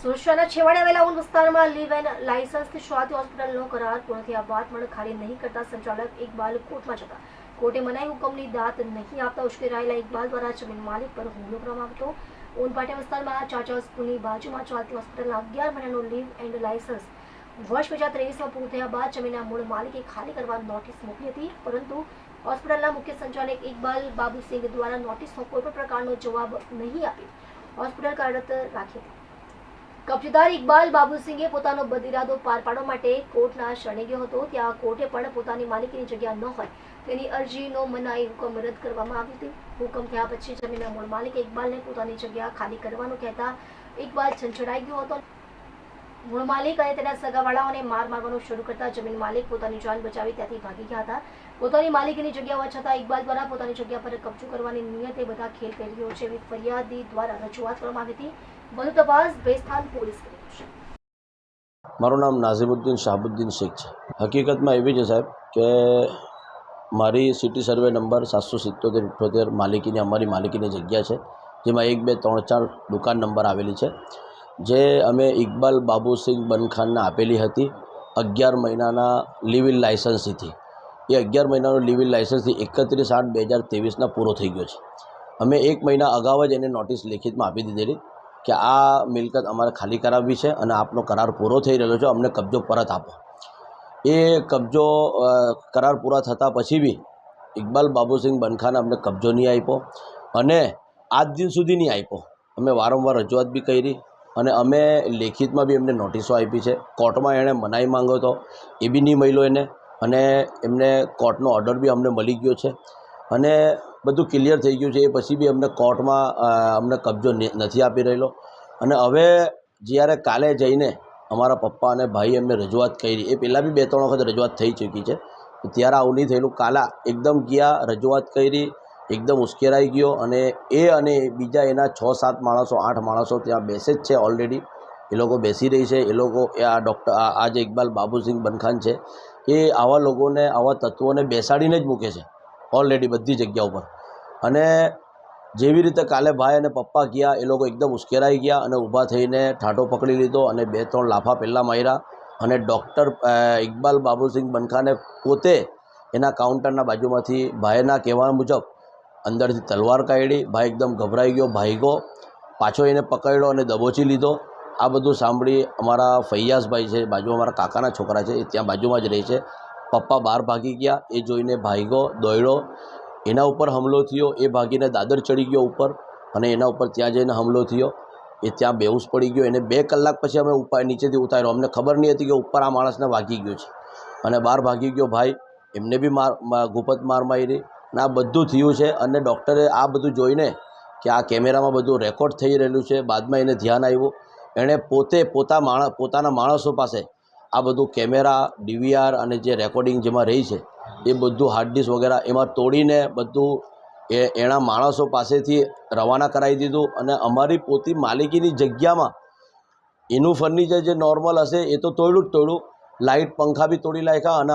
સુરતના છેવાડે આવેલા ઉન વિસ્તારમાં લીવ એન્ડ લાયસન્સથી શરૂઆતી હોસ્પિટલનો કરાર પૂર્ણ થયા બાદ પણ ખાલી નહીં કરતા સંચાલક ઇકબાલ કોર્ટમાં જતા કોર્ટે મનાઈ હુકમની દાત નહીં આપતા ઉશ્કેરાયેલા ઇકબાલ દ્વારા જમીન માલિક પર હુમલો કરવામાં આવ્યો. ઉન પાટિયા વિસ્તારમાં ચાચા સ્કૂલની બાજુમાં ચાલતી હોસ્પિટલના 11 મહિનાનું લીવ એન્ડ લાયસન્સ વર્ષ 2023માં પૂરું થયા બાદ જમીનના મૂળ માલિકે ખાલી કરવા નોટિસ મોકલી હતી, પરંતુ હોસ્પિટલના મુખ્ય સંચાલક ઇકબાલ બાબુસિંહ દ્વારા નોટિસનો કોઈ પણ પ્રકારનો જવાબ નહીં આપી હોસ્પિટલ કાર્યરત રાખી હતી. કબજેદાર ઇકબાલ બાબુસિંહે પોતાનો બદઇરાદો પાર પાડવા માટે કોર્ટના શરણે ગયો હતો. ત્યાં કોર્ટે પણ પોતાની માલિકીની જગ્યા ન હોય તેની અરજીનો મનાઈ હુકમ રદ કરવામાં આવી હતી. હુકમ થયા પછી જમીનના મૂળ માલિકે ઇકબાલને પોતાની જગ્યા ખાલી કરવાનું કહેતા ઇકબાલ છંછેડાઈ ગયો હતો. મૂળ માલિક અને તેના સગાવાળાઓને મારવાનું શરૂ કરતા જમીન માલિક પોતાની જાન બચાવી ત્યાંથી ભાગી ગયા હતા. પોતાની માલિકીની જગ્યા હોવા છતાં ઇકબાલ દ્વારા પોતાની જગ્યા પર કબજો કરવાની નિયતે બધા ખેલ કરી રહ્યો છે એવી ફરિયાદી દ્વારા રજૂઆત કરવામાં આવી હતી. વધુ તપાસ ભેસ્તાન પોલીસ કરી છે. મારું નામ નાઝિમુદ્દીન શાહબુદ્દીન શેખ છે. હકીકતમાં એવી છે સાહેબ કે મારી સિટી સર્વે નંબર 777 માલિકીની અમારી માલિકીની જગ્યા છે, જેમાં 1, 2, 3, 4 દુકાન નંબર આવેલી છે, જે અમે ઇકબાલ બાબુસિંહ બનખાનને આપેલી હતી 11 મહિનાના લીવ ઇન લાયસન્સથી. એ 11 મહિનાનો લીવ ઇન લાયસન્સથી 31/8/2023ના પૂરો થઈ ગયો છે. અમે 1 મહિના અગાઉ જ એને નોટિસ લેખિતમાં આપી દીધેલી કે આ મિલકત અમારે ખાલી કરાવવી છે અને આપનો કરાર પૂરો થઈ રહ્યો છે, અમને કબજો પરત આપો. એ કબજો કરાર પૂરા થતાં પછી બી ઇકબાલ બાબુસિંહ બનખાને અમને કબજો નહીં આપ્યો અને આજ દિન સુધી નહીં આપ્યો. અમે વારંવાર રજૂઆત બી કરી અને અમે લેખિતમાં બી એમને નોટિસો આપી છે. કોર્ટમાં એણે મનાઈ માંગ્યો હતો, એ બી નહીં મળ્યો એને, અને એમને કોર્ટનો ઓર્ડર બી અમને મળી ગયો છે અને બધું ક્લિયર થઈ ગયું છે. એ પછી બી અમને કોર્ટમાં અમને કબજો નથી આપી રહેલો. અને હવે જ્યારે કાલે જઈને અમારા પપ્પા અને ભાઈ એમને રજૂઆત કરી, એ પહેલાં બી 2-3 વખત રજૂઆત થઈ ચૂકી છે, ત્યારે આવું નહીં થયેલું. કાલા એકદમ ગયા, રજૂઆત કરી, એકદમ ઉશ્કેરાઈ ગયો અને બીજા એના 6-7 માણસો 8 માણસો ત્યાં બેસે જ છે. ઓલરેડી એ લોકો બેસી રહી છે. એ લોકો આ જે ઇકબાલ બાબુસિંહ બનખાન છે, એ આવા લોકોને, આવા તત્વોને બેસાડીને જ મૂકે છે ઓલરેડી બધી જગ્યા ઉપર. અને જેવી રીતે કાલે ભાઈ અને પપ્પા ગયા, એ લોકો એકદમ ઉશ્કેરાઈ ગયા અને ઊભા થઈને ઠાઠો પકડી લીધો અને 2-3 લાફા પહેલાં માર્યા. અને ડૉક્ટર ઇકબાલ બાબુસિંહ બનખાને પોતે એના કાઉન્ટરના બાજુમાંથી ભાઈના કહેવા મુજબ અંદરથી તલવાર કાઢી. ભાઈ એકદમ ગભરાઈ ગયો, ભાગ્યો, પાછો એને પકડ્યો અને દબોચી લીધો. આ બધું સાંભળી અમારા ફૈયાઝભાઈ છે, બાજુ અમારા કાકાના છોકરા છે, એ ત્યાં બાજુમાં જ રહે છે. પપ્પા બહાર ભાગી ગયા. એ જોઈને ભાગ્યો, દોડ્યો, એના ઉપર હુમલો થયો. એ ભાગીને દાદર ચડી ગયો ઉપર અને એના ઉપર ત્યાં જઈને હુમલો થયો. એ ત્યાં બેહોશ પડી ગયો. એને 2 કલાક પછી અમે નીચેથી ઉતાર્યો. અમને ખબર નહીં હતી કે ઉપર આ માણસને વાગી ગયો છે અને બહાર ભાગી ગયો ભાઈ. એમને બી ગુપત માર મારી અને આ બધું થયું છે. અને ડૉક્ટરે આ બધું જોઈને કે આ કેમેરામાં બધું રેકોર્ડ થઈ રહેલું છે, બાદમાં એને ધ્યાન આવ્યું. એણે પોતાના માણસો પાસે આ બધું કેમેરા, DVR અને જે રેકોર્ડિંગ જેમાં રહી છે એ બધું હાર્ડ ડિસ્ક વગેરે એમાં તોડીને બધું એના માણસો પાસેથી રવાના કરાવી દીધું. અને અમારી પોતી માલિકીની જગ્યામાં એનું ફર્નિચર જે નોર્મલ હશે એ તો તોડ્યું. લાઇટ પંખા બી તોડી નાખ્યા અને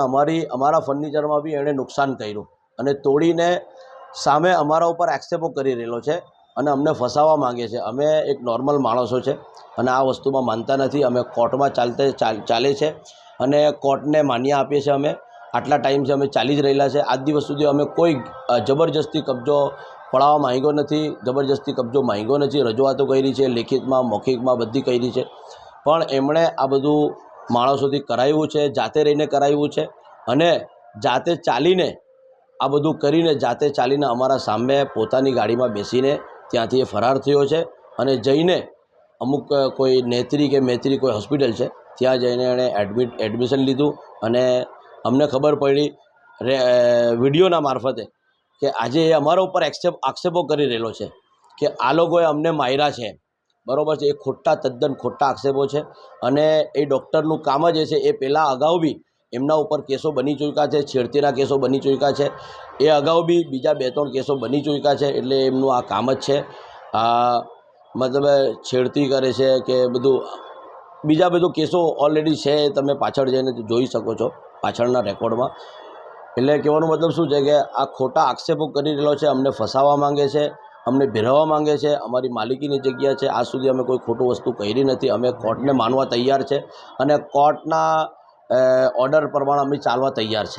અમારા ફર્નિચરમાં બી એણે નુકસાન કર્યું અને તોડીને સામે અમારા ઉપર એક્સેપો કરી રહેલો છે અને અમને ફસાવવા માગે છે. અમે એક નોર્મલ માણસો છે અને આ વસ્તુમાં માનતા નથી. અમે કોર્ટમાં ચાલે છે અને કોર્ટને માન્ય આપીએ છીએ. અમે આટલા ટાઈમથી અમે ચાલી જ રહેલા છે. આજ દિવસ સુધી અમે કોઈ જબરજસ્તી કબજો પડાવવા માંગ્યો નથી, જબરજસ્તી કબજો માંગ્યો નથી. રજૂઆતો કરી છે, લેખિતમાં, મૌખિકમાં બધી કરી છે, પણ એમણે આ બધું માણસોથી કરાવ્યું છે, જાતે રહીને કરાવ્યું છે અને જાતે ચાલીને આ બધું કરીને જાતે ચાલીને અમારા સામે પોતાની ગાડીમાં બેસીને ત્યાંથી એ ફરાર થયો છે. અને જઈને અમુક કોઈ નેત્રી કે મેત્રી કોઈ હોસ્પિટલ છે ત્યાં જઈને એણે એડમિશન લીધું. અને અમને ખબર પડી વિડીયોના મારફતે કે આજે એ અમારા ઉપર આક્ષેપો કરી રહેલો છે કે આ લોકોએ અમને માર્યા છે. બરાબર છે? એ તદ્દન ખોટા આક્ષેપો છે. અને એ ડૉક્ટરનું કામ જ એ છે. એ પહેલાં અગાઉ બી એમના ઉપર કેસો બની ચૂક્યા છે, છેડતીના કેસો બની ચૂક્યા છે. એ અગાઉ બી બીજા 2-3 કેસો બની ચૂક્યા છે. એટલે એમનું આ કામ જ છે. મતલબ છેડતી કરે છે કે બીજા બધું કેસો ઓલરેડી છે, તમે પાછળ જઈને જોઈ શકો છો પાછળના રેકોર્ડમાં. એટલે કહેવાનો મતલબ શું છે કે આ ખોટા આક્ષેપો કરી રહેલો છે, અમને ફસાવવા માંગે છે અમને ભેરવવા માંગે છે. અમારી માલિકીની જગ્યા છે, આજ સુધી અમે કોઈ ખોટું વસ્તુ કરી નથી. અમે કોર્ટને માનવા તૈયાર છે અને કોર્ટના ઓર્ડર પ્રમાણે અમે ચાલવા તૈયાર છે.